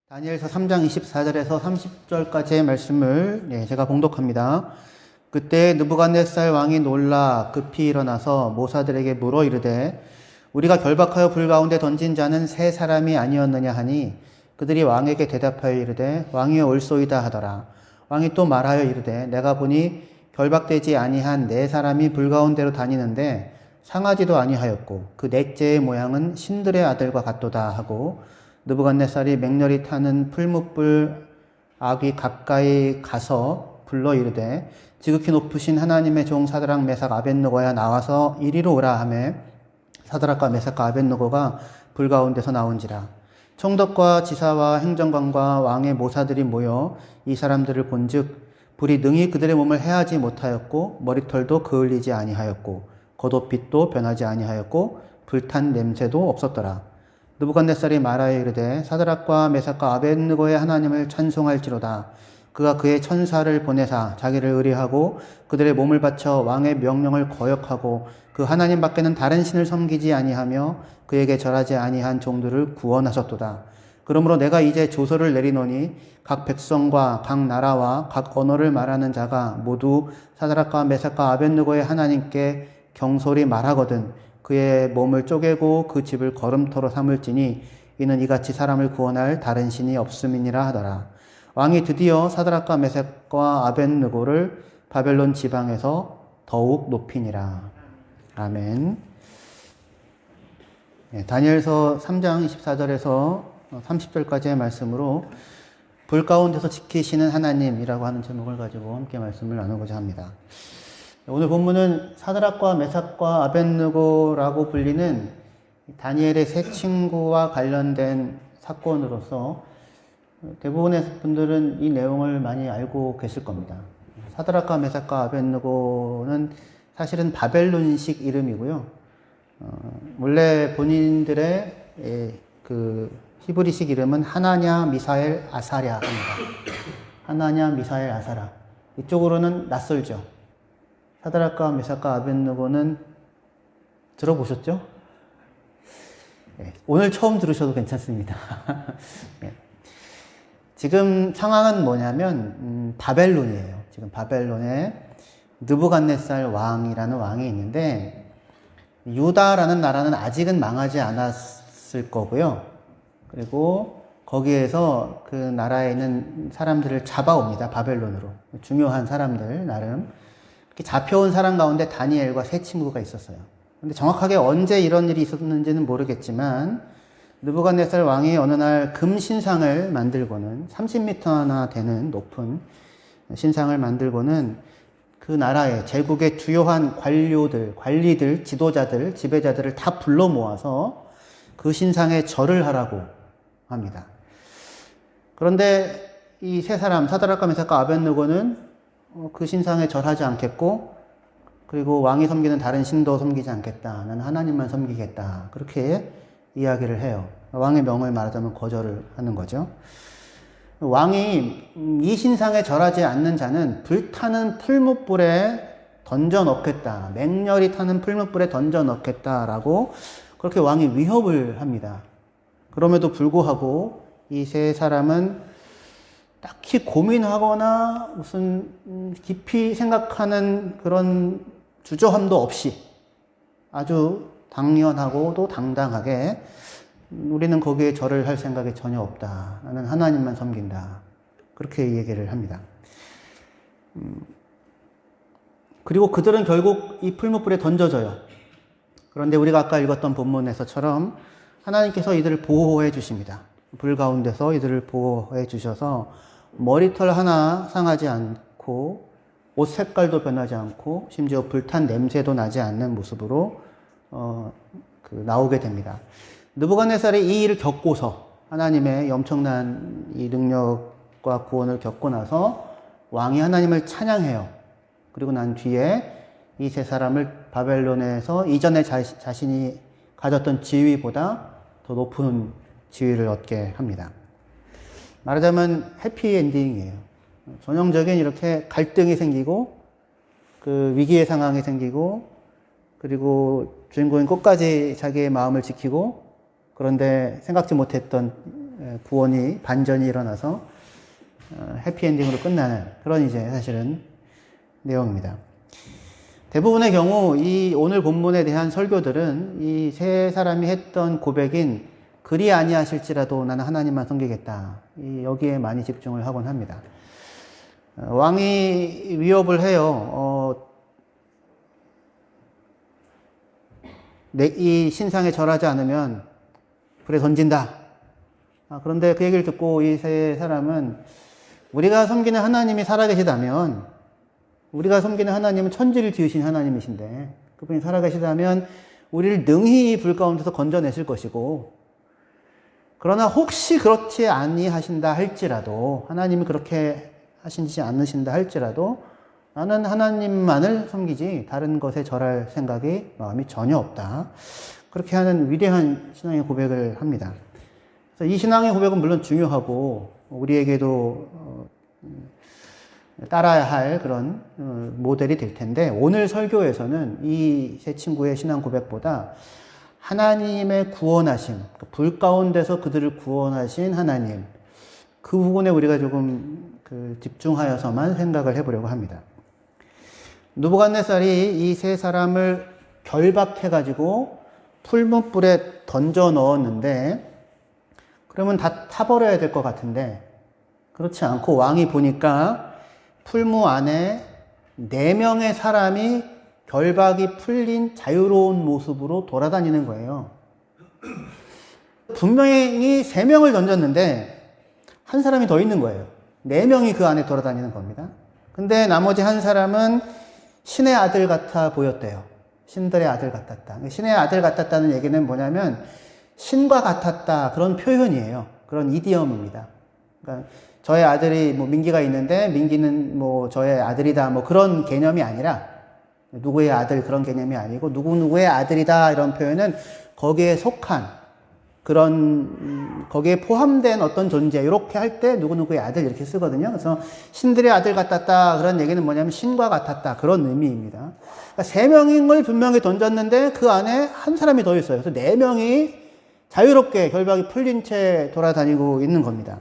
다니엘서 3장 24절에서 30절까지의 말씀을 제가 봉독합니다. 그때 느부갓네살 왕이 놀라 급히 일어나서 모사들에게 물어 이르되 우리가 결박하여 불 가운데 던진 자는 세 사람이 아니었느냐 하니 그들이 왕에게 대답하여 이르되 왕이여 옳소이다 하더라. 왕이 또 말하여 이르되 내가 보니 결박되지 아니한 네 사람이 불 가운데로 다니는데 상하지도 아니하였고 그 넷째의 모양은 신들의 아들과 같도다 하고 느부갓네살이 맹렬히 타는 풀무불 아귀 가까이 가서 불러 이르되 지극히 높으신 하나님의 종 사드락 메삭 아벳느고야 나와서 이리로 오라 하매 사드락과 메삭과 아벳느고가 불 가운데서 나온지라. 총독과 지사와 행정관과 왕의 모사들이 모여 이 사람들을 본즉 불이 능히 그들의 몸을 해하지 못하였고 머리털도 그을리지 아니하였고 겉옷빛도 변하지 아니하였고 불탄 냄새도 없었더라. 느부갓네살이 말하여 이르되 사드락과 메삭과 아벳느고의 하나님을 찬송할지로다. 그가 그의 천사를 보내사 자기를 의뢰하고 그들의 몸을 바쳐 왕의 명령을 거역하고 그 하나님 밖에는 다른 신을 섬기지 아니하며 그에게 절하지 아니한 종들을 구원하셨도다. 그러므로 내가 이제 조서를 내리노니 각 백성과 각 나라와 각 언어를 말하는 자가 모두 사드락과 메삭과 아벳느고의 하나님께 경솔히 말하거든 그의 몸을 쪼개고 그 집을 걸음터로 삼을지니 이는 이같이 사람을 구원할 다른 신이 없음이니라 하더라. 왕이 드디어 사드락과 메삭과 아벳느고를 바벨론 지방에서 더욱 높이니라. 아멘. 다니엘서 3장 24절에서 30절까지의 말씀으로 불 가운데서 지키시는 하나님이라고 하는 제목을 가지고 함께 말씀을 나누고자 합니다. 오늘 본문은 사드락과 메삭과 아벳느고라고 불리는 다니엘의 세 친구와 관련된 사건으로서 대부분의 분들은 이 내용을 많이 알고 계실 겁니다. 사드락과 메삭과 아벳느고는 사실은 바벨론식 이름이고요. 원래 본인들의 그 히브리식 이름은 하나냐, 미사엘, 아사랴입니다. 하나냐, 미사엘, 아사랴. 이쪽으로는 낯설죠. 사드락과 메삭과 아벳느고는 들어보셨죠? 네, 오늘 처음 들으셔도 괜찮습니다. 네. 지금 상황은 뭐냐면 바벨론이에요. 지금 바벨론에 느부갓네살 왕이라는 왕이 있는데 유다라는 나라는 아직은 망하지 않았을 거고요. 그리고 거기에서 그 나라에 있는 사람들을 잡아옵니다. 바벨론으로. 중요한 사람들 나름. 잡혀온 사람 가운데 다니엘과 세 친구가 있었어요. 근데 정확하게 언제 이런 일이 있었는지는 모르겠지만 느부갓네살 왕이 어느 날 금 신상을 만들고는 30m나 되는 높은 신상을 만들고는 그 나라의 제국의 주요한 관료들, 관리들, 지도자들, 지배자들을 다 불러 모아서 그 신상에 절을 하라고 합니다. 그런데 이 세 사람 사드락과 메삭과 아벳느고는 그 신상에 절하지 않겠고 그리고 왕이 섬기는 다른 신도 섬기지 않겠다. 나는 하나님만 섬기겠다. 그렇게 이야기를 해요. 왕의 명을 말하자면 거절을 하는 거죠. 왕이 이 신상에 절하지 않는 자는 불타는 풀무불에 던져 넣겠다. 맹렬히 타는 풀무불에 던져 넣겠다라고 그렇게 왕이 위협을 합니다. 그럼에도 불구하고 이 세 사람은 딱히 고민하거나 무슨 깊이 생각하는 그런 주저함도 없이 아주 당연하고도 당당하게 우리는 거기에 절을 할 생각이 전혀 없다. 나는 하나님만 섬긴다. 그렇게 얘기를 합니다. 그리고 그들은 결국 이 풀무불에 던져져요. 그런데 우리가 아까 읽었던 본문에서처럼 하나님께서 이들을 보호해 주십니다. 불 가운데서 이들을 보호해 주셔서 머리털 하나 상하지 않고 옷 색깔도 변하지 않고 심지어 불탄 냄새도 나지 않는 모습으로 나오게 됩니다. 느부갓네살이 이 일을 겪고서 하나님의 엄청난 이 능력과 구원을 겪고 나서 왕이 하나님을 찬양해요. 그리고 난 뒤에 이 세 사람을 바벨론에서 이전에 자신이 가졌던 지위보다 더 높은 지위를 얻게 합니다. 말하자면 해피엔딩이에요. 전형적인 이렇게 갈등이 생기고 그 위기의 상황이 생기고 그리고 주인공이 끝까지 자기의 마음을 지키고 그런데 생각지 못했던 구원이, 반전이 일어나서 해피엔딩으로 끝나는 그런 이제 사실은 내용입니다. 대부분의 경우 이 오늘 본문에 대한 설교들은 이 세 사람이 했던 고백인 그리 아니하실지라도 나는 하나님만 섬기겠다. 여기에 많이 집중을 하곤 합니다. 왕이 위협을 해요. 이 신상에 절하지 않으면 불에 던진다. 그런데 그 얘기를 듣고 이 세 사람은 우리가 섬기는 하나님이 살아계시다면, 우리가 섬기는 하나님은 천지를 지으신 하나님이신데 그분이 살아계시다면 우리를 능히 불 가운데서 건져내실 것이고, 그러나 혹시 그렇지 아니하신다 할지라도, 하나님이 그렇게 하시지 않으신다 할지라도 나는 하나님만을 섬기지 다른 것에 절할 생각이 마음이 전혀 없다. 그렇게 하는 위대한 신앙의 고백을 합니다. 그래서 이 신앙의 고백은 물론 중요하고 우리에게도 따라야 할 그런 모델이 될 텐데, 오늘 설교에서는 이 세 친구의 신앙 고백보다 하나님의 구원하심, 불 가운데서 그들을 구원하신 하나님, 그 부분에 우리가 조금 집중하여서만 생각을 해보려고 합니다. 느부갓네살이 이 세 사람을 결박해가지고 풀무불에 던져 넣었는데, 그러면 다 타버려야 될 것 같은데 그렇지 않고 왕이 보니까 풀무 안에 4명의 사람이 결박이 풀린 자유로운 모습으로 돌아다니는 거예요. 분명히 3명을 던졌는데 한 사람이 더 있는 거예요. 4명이 그 안에 돌아다니는 겁니다. 근데 나머지 한 사람은 신의 아들 같아 보였대요. 신들의 아들 같았다. 신의 아들 같았다는 얘기는 뭐냐면 신과 같았다, 그런 표현이에요. 그런 이디엄입니다. 그러니까 저의 아들이 민기가 있는데 민기는 저의 아들이다, 그런 개념이 아니라, 누구의 아들 그런 개념이 아니고 누구누구의 아들이다 이런 표현은 거기에 속한 그런, 거기에 포함된 어떤 존재, 이렇게 할 때 누구누구의 아들 이렇게 쓰거든요. 그래서 신들의 아들 같았다, 그런 얘기는 뭐냐면 신과 같았다, 그런 의미입니다. 그러니까 3명을 분명히 던졌는데 그 안에 한 사람이 더 있어요. 그래서 4명이 자유롭게 결박이 풀린 채 돌아다니고 있는 겁니다.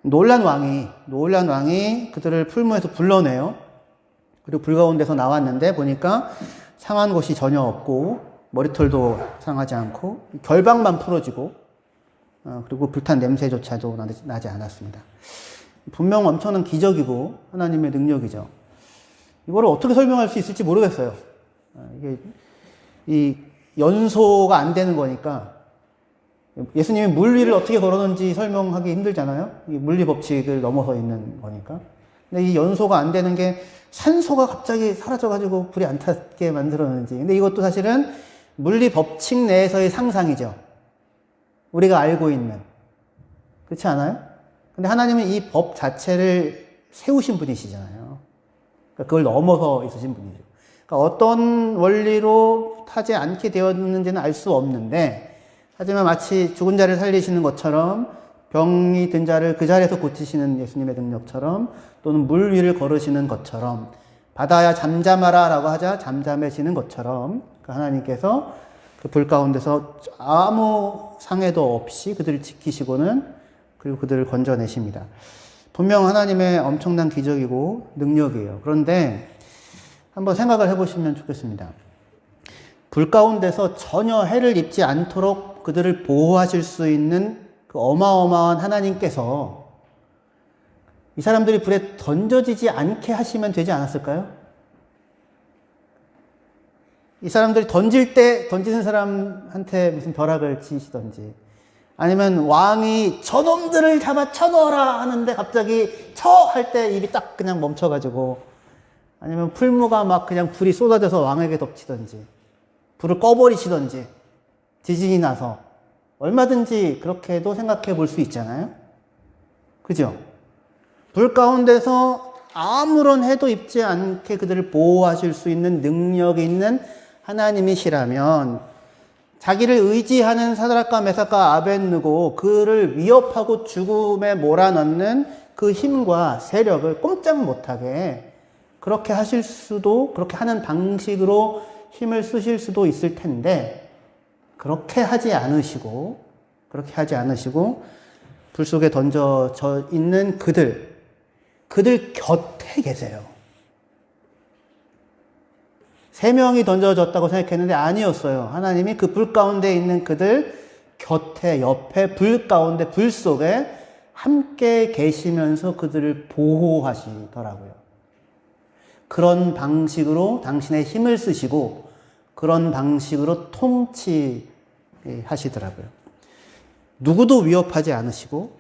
놀란 왕이 그들을 풀무에서 불러내요. 그리고 불 가운데서 나왔는데 보니까 상한 곳이 전혀 없고 머리털도 상하지 않고 결박만 풀어지고, 그리고 불탄 냄새조차도 나지 않았습니다. 분명 엄청난 기적이고 하나님의 능력이죠. 이거를 어떻게 설명할 수 있을지 모르겠어요. 이게 이 연소가 안 되는 거니까, 예수님이 물 위를 어떻게 걸었는지 설명하기 힘들잖아요. 이 물리 법칙을 넘어서 있는 거니까. 근데 이 연소가 안 되는 게 산소가 갑자기 사라져가지고 불이 안 탔게 만들었는지. 근데 이것도 사실은 물리 법칙 내에서의 상상이죠. 우리가 알고 있는. 그렇지 않아요? 근데 하나님은 이 법 자체를 세우신 분이시잖아요. 그러니까 그걸 넘어서 있으신 분이죠. 그러니까 어떤 원리로 타지 않게 되었는지는 알 수 없는데, 하지만 마치 죽은 자를 살리시는 것처럼, 병이 든 자를 그 자리에서 고치시는 예수님의 능력처럼, 또는 물 위를 걸으시는 것처럼, 바다야 잠잠하라 라고 하자 잠잠해지는 것처럼, 하나님께서 그 불 가운데서 아무 상해도 없이 그들을 지키시고는, 그리고 그들을 건져내십니다. 분명 하나님의 엄청난 기적이고 능력이에요. 그런데 한번 생각을 해보시면 좋겠습니다. 불 가운데서 전혀 해를 입지 않도록 그들을 보호하실 수 있는 그 어마어마한 하나님께서 이 사람들이 불에 던져지지 않게 하시면 되지 않았을까요? 이 사람들이 던지는 사람한테 무슨 벼락을 치시던지, 아니면 왕이 저놈들을 잡아 쳐넣어라 하는데 갑자기 할 때 입이 딱 그냥 멈춰가지고, 아니면 풀무가 막 그냥 불이 쏟아져서 왕에게 덮치던지, 불을 꺼버리시던지, 지진이 나서, 얼마든지 그렇게도 생각해 볼 수 있잖아요. 그죠? 불 가운데서 아무런 해도 입지 않게 그들을 보호하실 수 있는 능력이 있는 하나님이시라면, 자기를 의지하는 사드락과 메삭과 아벳느고, 그를 위협하고 죽음에 몰아넣는 그 힘과 세력을 꼼짝 못하게 그렇게 하실 수도, 그렇게 하는 방식으로 힘을 쓰실 수도 있을 텐데, 그렇게 하지 않으시고 그렇게 하지 않으시고 불 속에 던져져 있는 그들 곁에 계세요. 3명이 던져졌다고 생각했는데 아니었어요. 하나님이 그 불 가운데 있는 그들 곁에, 옆에, 불 가운데, 불 속에 함께 계시면서 그들을 보호하시더라고요. 그런 방식으로 당신의 힘을 쓰시고 그런 방식으로 통치하시더라고요. 누구도 위협하지 않으시고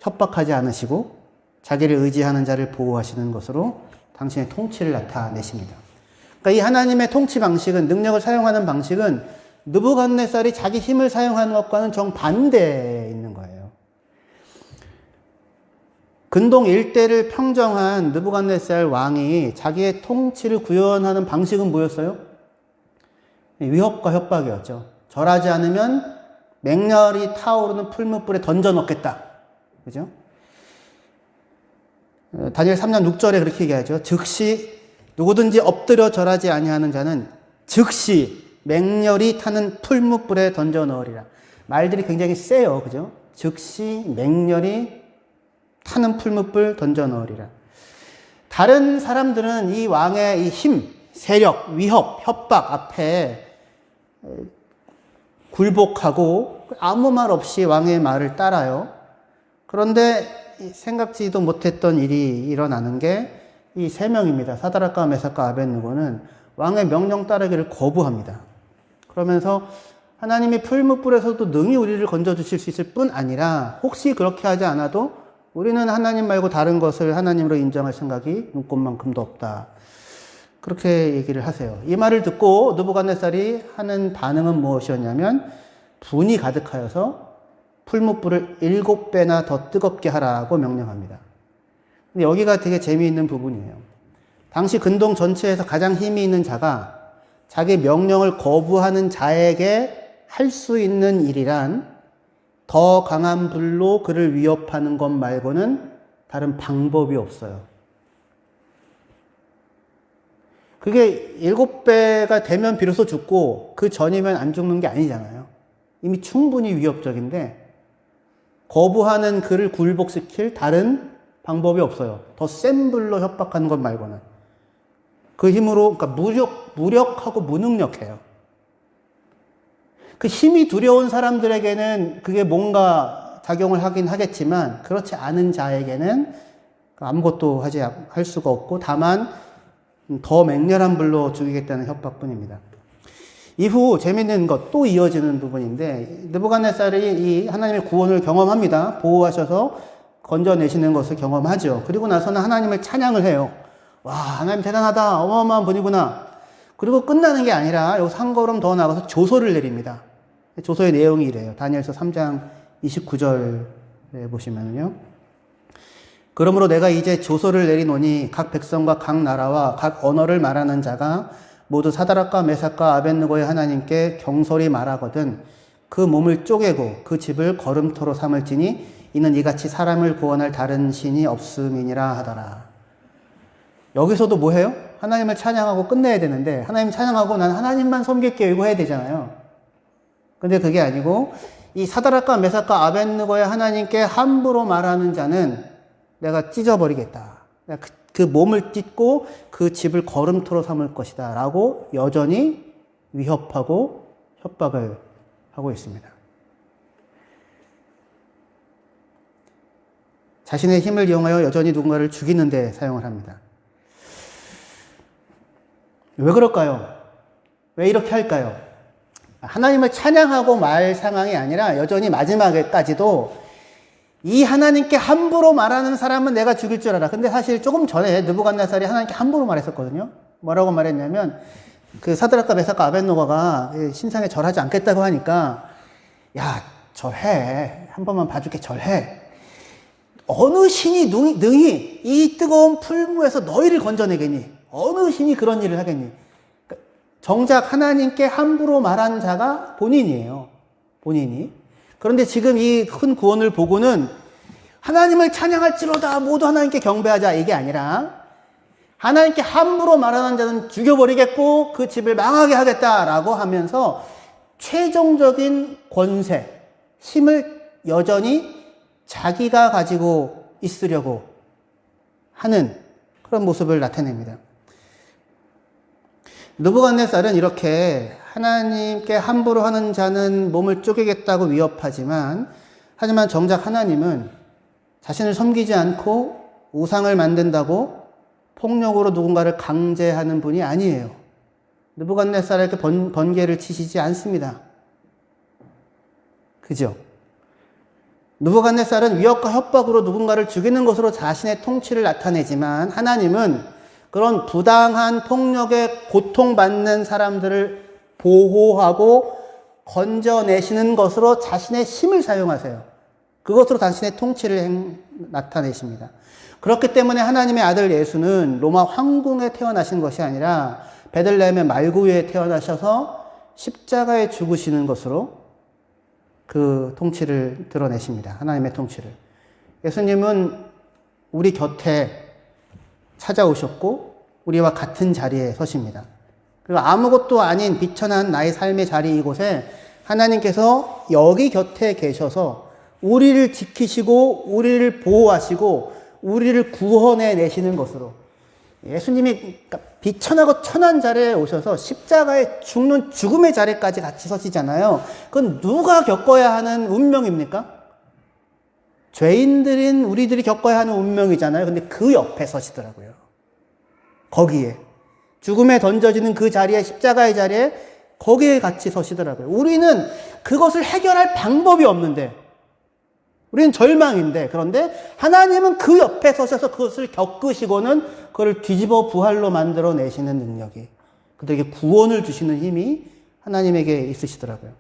협박하지 않으시고 자기를 의지하는 자를 보호하시는 것으로 당신의 통치를 나타내십니다. 그러니까 이 하나님의 통치 방식은, 능력을 사용하는 방식은 느부갓네살이 자기 힘을 사용하는 것과는 정반대에 있는 거예요. 근동 일대를 평정한 느부갓네살 왕이 자기의 통치를 구현하는 방식은 뭐였어요? 위협과 협박이었죠. 절하지 않으면 맹렬히 타오르는 풀무불에 던져 넣겠다. 그죠? 다니엘 3장 6절에 그렇게 얘기하죠. 즉시 누구든지 엎드려 절하지 아니하는 자는 즉시 맹렬히 타는 풀무불에 던져 넣으리라. 말들이 굉장히 세요. 그죠? 즉시 맹렬히 타는 풀무불 던져 넣으리라. 다른 사람들은 이 왕의 이 힘, 세력, 위협, 협박 앞에 굴복하고 아무 말 없이 왕의 말을 따라요. 그런데 생각지도 못했던 일이 일어나는 게 이 3명입니다. 사드락과 메삭과 아벳느고는 왕의 명령 따르기를 거부합니다. 그러면서 하나님이 풀무불에서도 능히 우리를 건져주실 수 있을 뿐 아니라 혹시 그렇게 하지 않아도 우리는 하나님 말고 다른 것을 하나님으로 인정할 생각이 눈꼽만큼도 없다. 그렇게 얘기를 하세요. 이 말을 듣고 느부갓네살이 하는 반응은 무엇이었냐면 분이 가득하여서 풀무불을 7배나 더 뜨겁게 하라고 명령합니다. 근데 여기가 되게 재미있는 부분이에요. 당시 근동 전체에서 가장 힘이 있는 자가 자기 명령을 거부하는 자에게 할 수 있는 일이란 더 강한 불로 그를 위협하는 것 말고는 다른 방법이 없어요. 그게 7배가 되면 비로소 죽고 그 전이면 안 죽는 게 아니잖아요. 이미 충분히 위협적인데 거부하는 그를 굴복시킬 다른 방법이 없어요. 더 센 불로 협박하는 것 말고는. 그 힘으로, 그러니까 무력하고 무능력해요. 그 힘이 두려운 사람들에게는 그게 뭔가 작용을 하긴 하겠지만 그렇지 않은 자에게는 아무것도 할 수가 없고 다만 더 맹렬한 불로 죽이겠다는 협박뿐입니다. 이후 재밌는 것 또 이어지는 부분인데 느부갓네살이 이 하나님의 구원을 경험합니다. 보호하셔서 건져내시는 것을 경험하죠. 그리고 나서는 하나님을 찬양을 해요. 와, 하나님 대단하다. 어마어마한 분이구나. 그리고 끝나는 게 아니라 여기서 한 걸음 더 나가서 조서를 내립니다. 조서의 내용이 이래요. 다니엘서 3장 29절에 보시면요. 그러므로 내가 이제 조서를 내리노니 각 백성과 각 나라와 각 언어를 말하는 자가 모두 사드락과 메삭과 아벳느고의 하나님께 경솔히 말하거든 그 몸을 쪼개고 그 집을 거름토로 삼을지니 이는 이같이 사람을 구원할 다른 신이 없음이니라 하더라. 여기서도 뭐 해요? 하나님을 찬양하고 끝내야 되는데 하나님 찬양하고 난 하나님만 섬길게요 이거 해야 되잖아요. 근데 그게 아니고 이 사드락과 메삭과 아벳느고의 하나님께 함부로 말하는 자는 내가 찢어버리겠다. 내가 그 몸을 찢고 그 집을 거름토로 삼을 것이다 라고 여전히 위협하고 협박을 하고 있습니다. 자신의 힘을 이용하여 여전히 누군가를 죽이는 데 사용을 합니다. 왜 그럴까요? 왜 이렇게 할까요? 하나님을 찬양하고 말 상황이 아니라 여전히 마지막에까지도 이 하나님께 함부로 말하는 사람은 내가 죽일 줄 알아. 근데 사실 조금 전에 느부갓네살이 하나님께 함부로 말했었거든요. 뭐라고 말했냐면 그 사드락과 메삭과 아벳느고가 신상에 절하지 않겠다고 하니까 야 절해. 한 번만 봐줄게 절해. 어느 신이 능히 이 뜨거운 풀무에서 너희를 건져내겠니? 어느 신이 그런 일을 하겠니? 정작 하나님께 함부로 말한 자가 본인이에요. 본인이. 그런데 지금 이 큰 구원을 보고는 하나님을 찬양할지로다 모두 하나님께 경배하자 이게 아니라 하나님께 함부로 말하는 자는 죽여버리겠고 그 집을 망하게 하겠다라고 하면서 최종적인 권세, 힘을 여전히 자기가 가지고 있으려고 하는 그런 모습을 나타냅니다. 느부갓네살은 이렇게 하나님께 함부로 하는 자는 몸을 쪼개겠다고 위협하지만, 하지만 정작 하나님은 자신을 섬기지 않고 우상을 만든다고 폭력으로 누군가를 강제하는 분이 아니에요. 느부갓네살에게 번개를 치시지 않습니다. 그죠? 느부갓네살은 위협과 협박으로 누군가를 죽이는 것으로 자신의 통치를 나타내지만, 하나님은 그런 부당한 폭력에 고통받는 사람들을 보호하고 건져내시는 것으로 자신의 힘을 사용하세요. 그것으로 당신의 통치를 나타내십니다. 그렇기 때문에 하나님의 아들 예수는 로마 황궁에 태어나신 것이 아니라 베들레헴의 말구유에 태어나셔서 십자가에 죽으시는 것으로 그 통치를 드러내십니다. 하나님의 통치를. 예수님은 우리 곁에 찾아오셨고 우리와 같은 자리에 서십니다. 그리고 아무것도 아닌 비천한 나의 삶의 자리 이곳에 하나님께서 여기 곁에 계셔서 우리를 지키시고 우리를 보호하시고 우리를 구원해 내시는 것으로, 예수님이 비천하고 천한 자리에 오셔서 십자가에 죽는 죽음의 자리까지 같이 서시잖아요. 그건 누가 겪어야 하는 운명입니까? 죄인들인 우리들이 겪어야 하는 운명이잖아요. 근데 그 옆에 서시더라고요. 거기에 죽음에 던져지는 그 자리에, 십자가의 자리에 거기에 같이 서시더라고요. 우리는 그것을 해결할 방법이 없는데, 우리는 절망인데, 그런데 하나님은 그 옆에 서셔서 그것을 겪으시고는 그걸 뒤집어 부활로 만들어 내시는 능력이, 그들에게 구원을 주시는 힘이 하나님에게 있으시더라고요.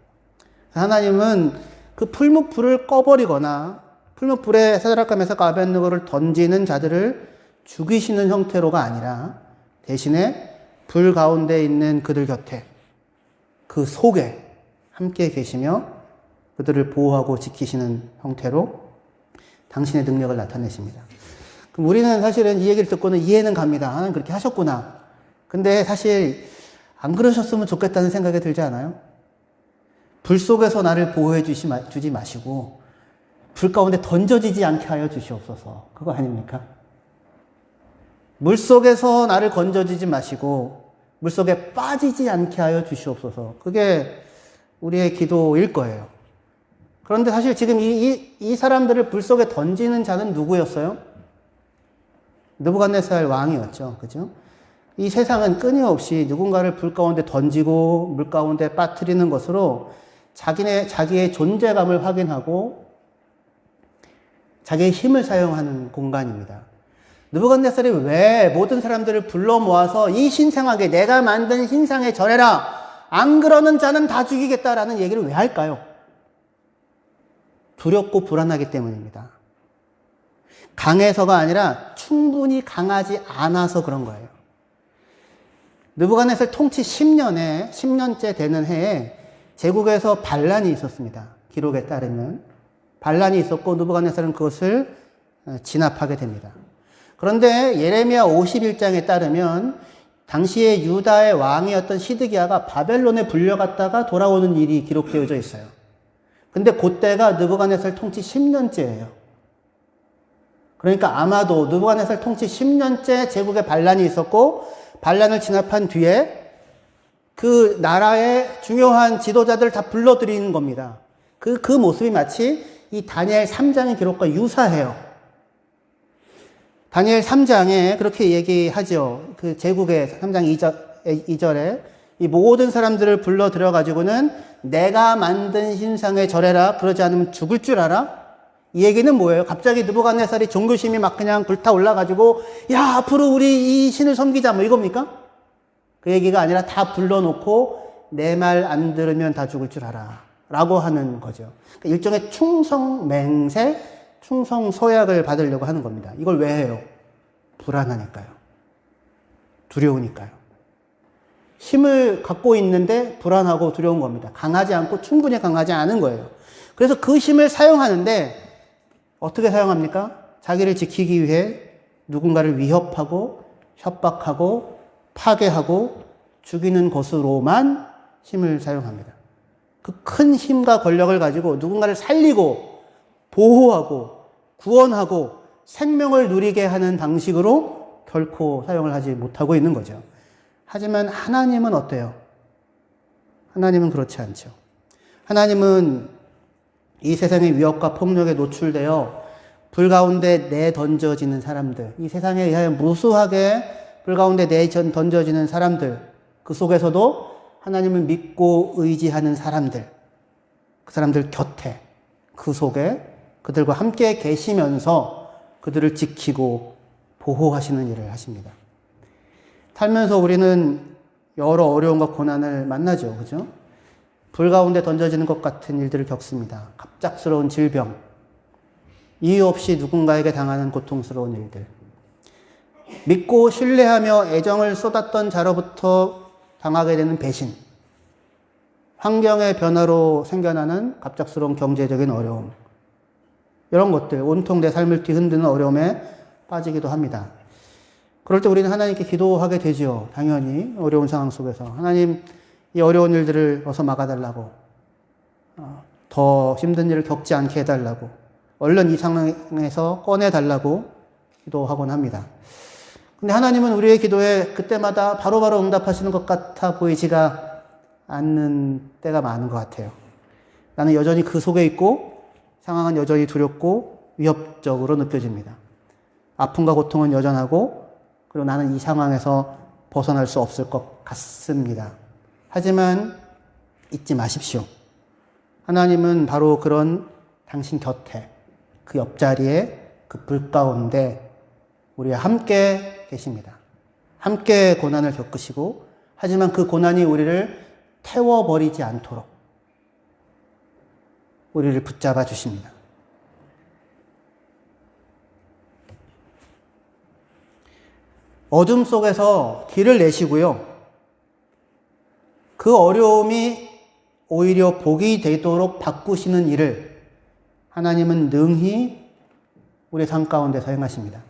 하나님은 그 풀무불을 꺼버리거나 풀무불에 사드락과 메삭과 아벳느고를 던지는 자들을 죽이시는 형태로가 아니라 대신에 불 가운데 있는 그들 곁에, 그 속에 함께 계시며 그들을 보호하고 지키시는 형태로 당신의 능력을 나타내십니다. 그럼 우리는 사실은 이 얘기를 듣고는 이해는 갑니다. 하나님 그렇게 하셨구나. 근데 사실 안 그러셨으면 좋겠다는 생각이 들지 않아요? 불 속에서 나를 보호해 주지 마시고 불 가운데 던져지지 않게 하여 주시옵소서. 그거 아닙니까? 물 속에서 나를 건져지지 마시고 물 속에 빠지지 않게 하여 주시옵소서. 그게 우리의 기도일 거예요. 그런데 사실 지금 이 사람들을 불 속에 던지는 자는 누구였어요? 느부갓네살 왕이었죠. 그죠? 이 세상은 끊임없이 누군가를 불 가운데 던지고 물 가운데 빠뜨리는 것으로 자기의 존재감을 확인하고 자기의 힘을 사용하는 공간입니다. 느부갓네살이 왜 모든 사람들을 불러 모아서 이 신상하게 내가 만든 신상에 절해라, 안 그러는 자는 다 죽이겠다라는 얘기를 왜 할까요? 두렵고 불안하기 때문입니다. 강해서가 아니라 충분히 강하지 않아서 그런 거예요. 느부갓네살 통치 10년째 되는 해에 제국에서 반란이 있었습니다. 기록에 따르면 반란이 있었고 느부갓네살은 그것을 진압하게 됩니다. 그런데 예레미야 51장에 따르면 당시에 유다의 왕이었던 시드기야가 바벨론에 불려갔다가 돌아오는 일이 기록되어져 있어요. 근데 그때가 느부갓네살 통치 10년째예요. 그러니까 아마도 느부갓네살 통치 10년째 제국에 반란이 있었고 반란을 진압한 뒤에 그 나라의 중요한 지도자들을 다 불러들이는 겁니다. 그 모습이 마치 이 다니엘 3장의 기록과 유사해요. 다니엘 3장에 그렇게 얘기하죠. 그 제국의 3장 2절에 이 모든 사람들을 불러 들여가지고는 내가 만든 신상에 절해라. 그러지 않으면 죽을 줄 알아? 이 얘기는 뭐예요? 갑자기 느부갓네살이 종교심이 막 그냥 불타올라가지고 야, 앞으로 우리 이 신을 섬기자 뭐 이겁니까? 그 얘기가 아니라 다 불러놓고 내 말 안 들으면 다 죽을 줄 알아 라고 하는 거죠. 그러니까 일종의 충성맹세, 충성서약을 받으려고 하는 겁니다. 이걸 왜 해요? 불안하니까요. 두려우니까요. 힘을 갖고 있는데 불안하고 두려운 겁니다. 강하지 않고 충분히 강하지 않은 거예요. 그래서 그 힘을 사용하는데 어떻게 사용합니까? 자기를 지키기 위해 누군가를 위협하고 협박하고 파괴하고 죽이는 것으로만 힘을 사용합니다. 그 큰 힘과 권력을 가지고 누군가를 살리고 보호하고 구원하고 생명을 누리게 하는 방식으로 결코 사용을 하지 못하고 있는 거죠. 하지만 하나님은 어때요? 하나님은 그렇지 않죠. 하나님은 이 세상의 위협과 폭력에 노출되어 불 가운데 내던져지는 사람들, 이 세상에 의하여 무수하게 불 가운데 내던져지는 사람들, 그 속에서도 하나님을 믿고 의지하는 사람들, 그 사람들 곁에, 그 속에 그들과 함께 계시면서 그들을 지키고 보호하시는 일을 하십니다. 살면서 우리는 여러 어려움과 고난을 만나죠. 그죠? 불 가운데 던져지는 것 같은 일들을 겪습니다. 갑작스러운 질병, 이유 없이 누군가에게 당하는 고통스러운 일들, 믿고 신뢰하며 애정을 쏟았던 자로부터 당하게 되는 배신, 환경의 변화로 생겨나는 갑작스러운 경제적인 어려움, 이런 것들, 온통 내 삶을 뒤흔드는 어려움에 빠지기도 합니다. 그럴 때 우리는 하나님께 기도하게 되죠. 당연히 어려운 상황 속에서 하나님, 이 어려운 일들을 어서 막아달라고, 더 힘든 일을 겪지 않게 해달라고, 얼른 이 상황에서 꺼내달라고 기도하곤 합니다. 근데 하나님은 우리의 기도에 그때마다 바로바로 응답하시는 것 같아 보이지가 않는 때가 많은 것 같아요. 나는 여전히 그 속에 있고 상황은 여전히 두렵고 위협적으로 느껴집니다. 아픔과 고통은 여전하고, 그리고 나는 이 상황에서 벗어날 수 없을 것 같습니다. 하지만 잊지 마십시오. 하나님은 바로 그런 당신 곁에, 그 옆자리에, 그 불 가운데 우리와 함께 계십니다. 함께 고난을 겪으시고, 하지만 그 고난이 우리를 태워버리지 않도록 우리를 붙잡아 주십니다. 어둠 속에서 길을 내시고요. 그 어려움이 오히려 복이 되도록 바꾸시는 일을 하나님은 능히 우리의 삶 가운데서 행하십니다.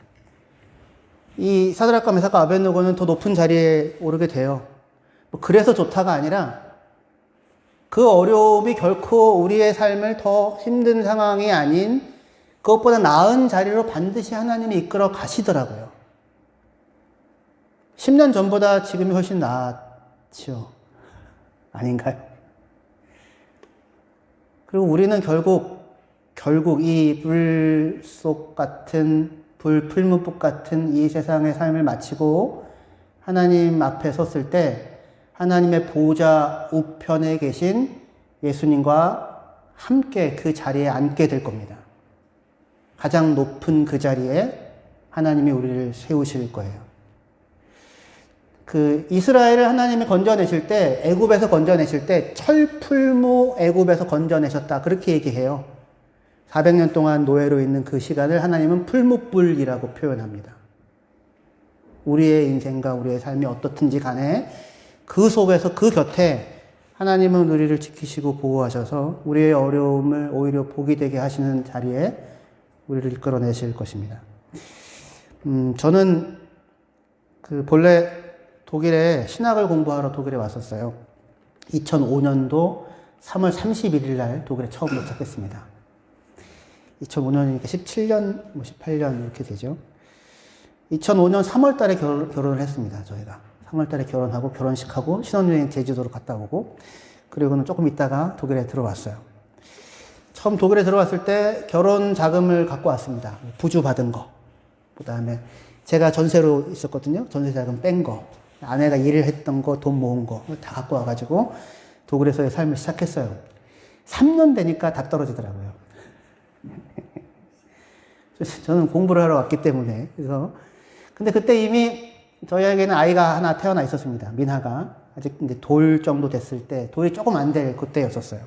이 사드락과 메삭과 아벳느고는 더 높은 자리에 오르게 돼요. 그래서 좋다가 아니라 그 어려움이 결코 우리의 삶을 더 힘든 상황이 아닌 그것보다 나은 자리로 반드시 하나님이 이끌어 가시더라고요. 10년 전보다 지금이 훨씬 낫죠. 아닌가요? 그리고 우리는 결국 이 불 속 같은, 불 풀무불 같은 이 세상의 삶을 마치고 하나님 앞에 섰을 때 하나님의 보좌 우편에 계신 예수님과 함께 그 자리에 앉게 될 겁니다. 가장 높은 그 자리에 하나님이 우리를 세우실 거예요. 그 이스라엘을 하나님이 건져내실 때, 애굽에서 건져내실 때 철풀무 애굽에서 건져내셨다, 그렇게 얘기해요. 400년 동안 노예로 있는 그 시간을 하나님은 풀무불이라고 표현합니다. 우리의 인생과 우리의 삶이 어떻든지 간에 그 속에서, 그 곁에 하나님은 우리를 지키시고 보호하셔서 우리의 어려움을 오히려 복이 되게 하시는 자리에 우리를 이끌어내실 것입니다. 저는 본래 독일에 신학을 공부하러 독일에 왔었어요. 2005년도 3월 31일 날 독일에 처음 도착했습니다. 2005년이니까 17년, 18년 이렇게 되죠. 2005년 3월 달에 결혼을 했습니다, 저희가. 3월 달에 결혼하고 결혼식하고 신혼여행 제주도로 갔다 오고, 그리고는 조금 있다가 독일에 들어왔어요. 처음 독일에 들어왔을 때 결혼 자금을 갖고 왔습니다. 부주 받은 거. 그 다음에 제가 전세로 있었거든요. 전세 자금 뺀 거. 아내가 일을 했던 거, 돈 모은 거 다 갖고 와가지고 독일에서의 삶을 시작했어요. 3년 되니까 다 떨어지더라고요. 저는 공부를 하러 왔기 때문에. 근데 그때 이미 저희에게는 아이가 하나 태어나 있었습니다. 민하가. 아직 이제 돌 정도 됐을 때, 돌이 조금 안 될 그때였었어요.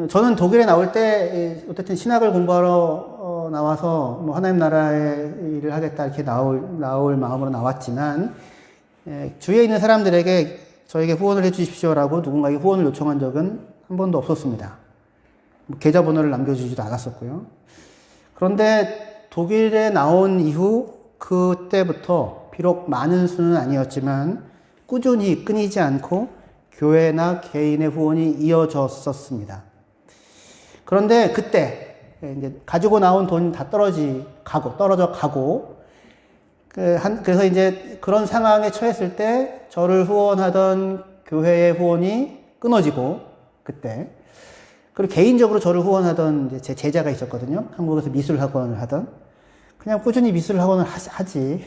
저는 독일에 나올 때, 어쨌든 신학을 공부하러 나와서, 하나님 나라의 일을 하겠다, 이렇게 나올 마음으로 나왔지만, 주위에 있는 사람들에게 저에게 후원을 해 주십시오라고 누군가에게 후원을 요청한 적은 한 번도 없었습니다. 계좌번호를 남겨주지도 않았었고요. 그런데 독일에 나온 이후, 그때부터 비록 많은 수는 아니었지만 꾸준히 끊이지 않고 교회나 개인의 후원이 이어졌었습니다. 그런데 그때 이제 가지고 나온 돈 다 떨어져 가고, 그래서 이제 그런 상황에 처했을 때 저를 후원하던 교회의 후원이 끊어지고, 그때. 그리고 개인적으로 저를 후원하던 이제 제 제자가 있었거든요. 한국에서 미술학원을 하던. 그냥 꾸준히 미술학원을 하지.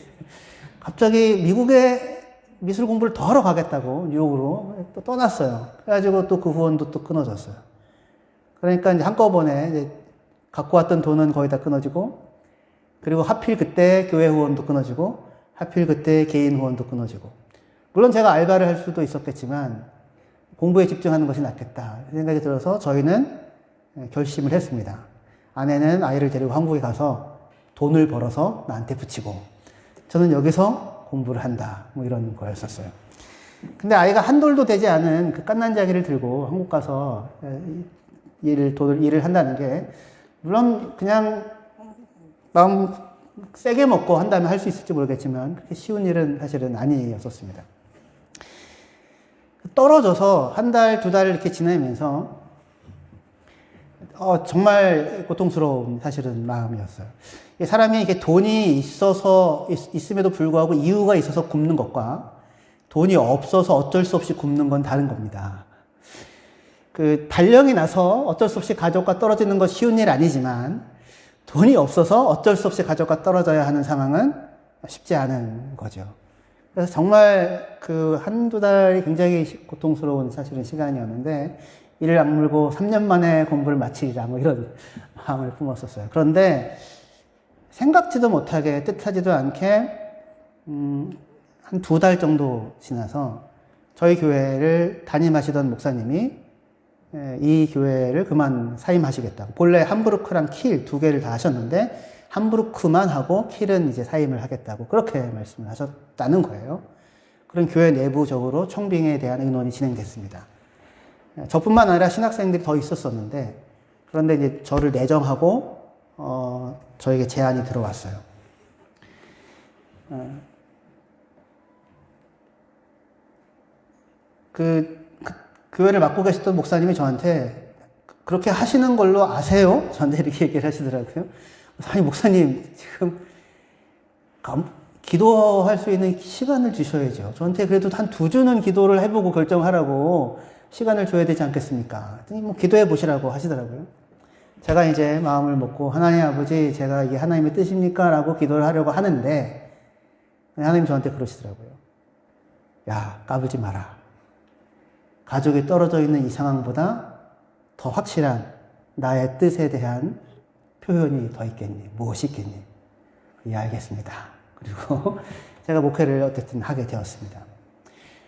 갑자기 미국에 미술 공부를 더 하러 가겠다고, 뉴욕으로 또 떠났어요. 그래가지고 또 그 후원도 또 끊어졌어요. 그러니까 이제 한꺼번에 이제 갖고 왔던 돈은 거의 다 끊어지고, 그리고 하필 그때 교회 후원도 끊어지고, 하필 그때 개인 후원도 끊어지고. 물론 제가 알바를 할 수도 있었겠지만, 공부에 집중하는 것이 낫겠다 생각이 들어서 저희는 결심을 했습니다. 아내는 아이를 데리고 한국에 가서 돈을 벌어서 나한테 붙이고, 저는 여기서 공부를 한다. 뭐 이런 거였었어요. 근데 아이가 한 돌도 되지 않은 그 깐난자기를 들고 한국 가서 일을 한다는 게, 물론 그냥 마음 세게 먹고 한다면 할 수 있을지 모르겠지만, 그렇게 쉬운 일은 사실은 아니었었습니다. 떨어져서 한 달, 두 달 이렇게 지내면서, 정말 고통스러운 사실은 마음이었어요. 사람이 이게 돈이 있음에도 불구하고 이유가 있어서 굶는 것과 돈이 없어서 어쩔 수 없이 굶는 건 다른 겁니다. 발령이 나서 어쩔 수 없이 가족과 떨어지는 건 쉬운 일 아니지만, 돈이 없어서 어쩔 수 없이 가족과 떨어져야 하는 상황은 쉽지 않은 거죠. 그래서 정말 한두 달이 굉장히 고통스러운 사실은 시간이었는데, 이를 악물고 3년 만에 공부를 마치리라, 뭐 이런 마음을 품었었어요. 그런데 생각지도 못하게, 뜻하지도 않게, 한 두 달 정도 지나서 저희 교회를 담임하시던 목사님이 이 교회를 그만 사임하시겠다고. 본래 함부르크랑 킬 두 개를 다 하셨는데, 함부르크만 하고 킬은 이제 사임을 하겠다고 그렇게 말씀을 하셨다는 거예요. 그런 교회 내부적으로 청빙에 대한 의논이 진행됐습니다. 저뿐만 아니라 신학생들이 더 있었었는데, 그런데 이제 저를 내정하고 저에게 제안이 들어왔어요. 교회를 맡고 계셨던 목사님이 저한테 그렇게 하시는 걸로 아세요? 저한테 이렇게 얘기를 하시더라고요. 아니, 목사님, 지금 기도할 수 있는 시간을 주셔야죠. 저한테 그래도 한 2주는 기도를 해보고 결정하라고 시간을 줘야 되지 않겠습니까? 뭐 기도해 보시라고 하시더라고요. 제가 이제 마음을 먹고, 하나님 아버지, 제가 이게 하나님의 뜻입니까? 라고 기도를 하려고 하는데, 하나님 저한테 그러시더라고요. 야, 까불지 마라. 가족이 떨어져 있는 이 상황보다 더 확실한 나의 뜻에 대한 표현이 더 있겠니? 무엇이 있겠니? 예, 알겠습니다. 그리고 제가 목회를 어쨌든 하게 되었습니다.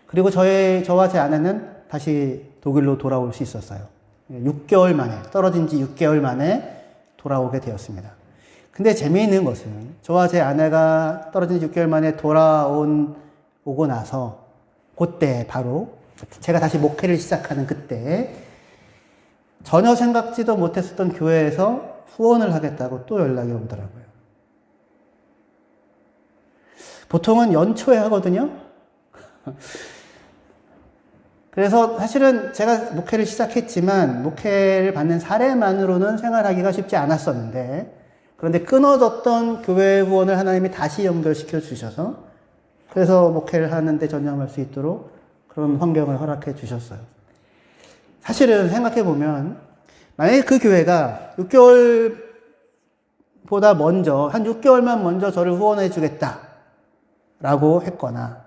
그리고 저와 제 아내는 다시 독일로 돌아올 수 있었어요. 6개월 만에, 떨어진 지 6개월 만에 돌아오게 되었습니다. 근데 재미있는 것은 저와 제 아내가 떨어진 지 6개월 만에 오고 나서, 그때 바로 제가 다시 목회를 시작하는 그때, 전혀 생각지도 못했었던 교회에서 후원을 하겠다고 또 연락이 오더라고요. 보통은 연초에 하거든요. 그래서 사실은 제가 목회를 시작했지만, 목회를 받는 사례만으로는 생활하기가 쉽지 않았었는데, 그런데 끊어졌던 교회 후원을 하나님이 다시 연결시켜 주셔서, 그래서 목회를 하는데 전념할 수 있도록 그런 환경을 허락해 주셨어요. 사실은 생각해보면, 만약에 그 교회가 6개월보다 먼저, 한 6개월만 먼저 저를 후원해 주겠다 라고 했거나,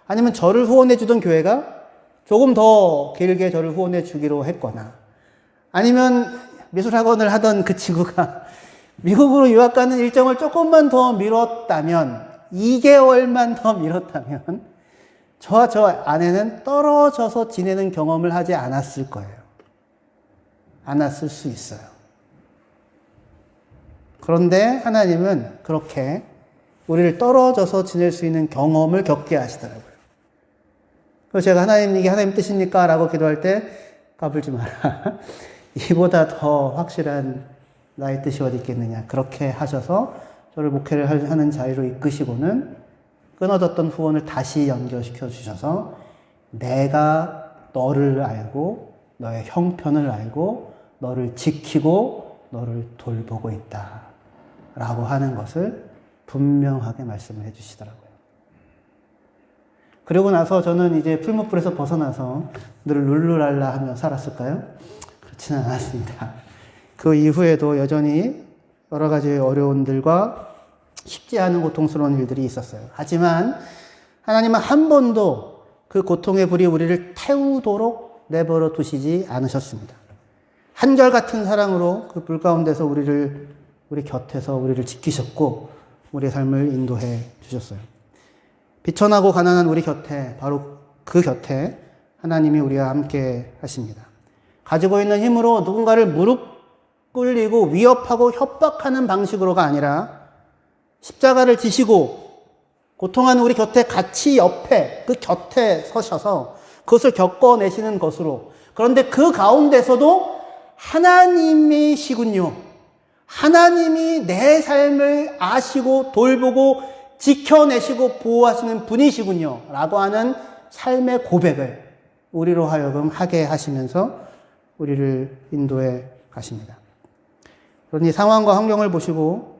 아니면 저를 후원해 주던 교회가 조금 더 길게 저를 후원해 주기로 했거나, 아니면 미술학원을 하던 그 친구가 미국으로 유학 가는 일정을 조금만 더 미뤘다면, 2개월만 더 미뤘다면, 저와 저 아내는 떨어져서 지내는 경험을 하지 않았을 거예요. 않았을 수 있어요. 그런데 하나님은 그렇게 우리를 떨어져서 지낼 수 있는 경험을 겪게 하시더라고요. 그래서 제가 하나님, 이게 하나님 뜻입니까? 라고 기도할 때, 까불지 마라. 이보다 더 확실한 나의 뜻이 어디 있겠느냐. 그렇게 하셔서 저를 목회를 하는 자리로 이끄시고는 끊어졌던 후원을 다시 연결시켜 주셔서 내가 너를 알고 너의 형편을 알고 너를 지키고 너를 돌보고 있다 라고 하는 것을 분명하게 말씀을 해주시더라고요. 그리고 나서 저는 이제 풀무불에서 벗어나서 늘 룰루랄라 하며 살았을까요? 그렇지는 않았습니다. 그 이후에도 여전히 여러 가지 어려움들과 쉽지 않은 고통스러운 일들이 있었어요. 하지만 하나님은 한 번도 그 고통의 불이 우리를 태우도록 내버려 두시지 않으셨습니다. 한결같은 사랑으로 그 불 가운데서 우리 곁에서 우리를 지키셨고 우리의 삶을 인도해 주셨어요. 비천하고 가난한 우리 곁에, 바로 그 곁에 하나님이 우리와 함께 하십니다. 가지고 있는 힘으로 누군가를 무릎 꿇리고 위협하고 협박하는 방식으로가 아니라 십자가를 지시고 고통하는 우리 곁에 같이 옆에 그 곁에 서셔서 그것을 겪어내시는 것으로, 그런데 그 가운데서도 하나님이시군요. 하나님이 내 삶을 아시고 돌보고 지켜내시고 보호하시는 분이시군요 라고 하는 삶의 고백을 우리로 하여금 하게 하시면서 우리를 인도해 가십니다. 그러니 상황과 환경을 보시고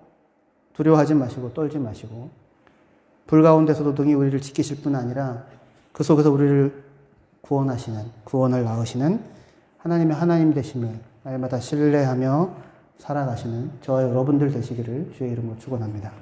두려워하지 마시고 떨지 마시고 불 가운데서도 등이 우리를 지키실 뿐 아니라 그 속에서 우리를 구원을 낳으시는 하나님의 하나님 되심을 날마다 신뢰하며 살아가시는 저와 여러분들 되시기를 주의 이름으로 축원합니다.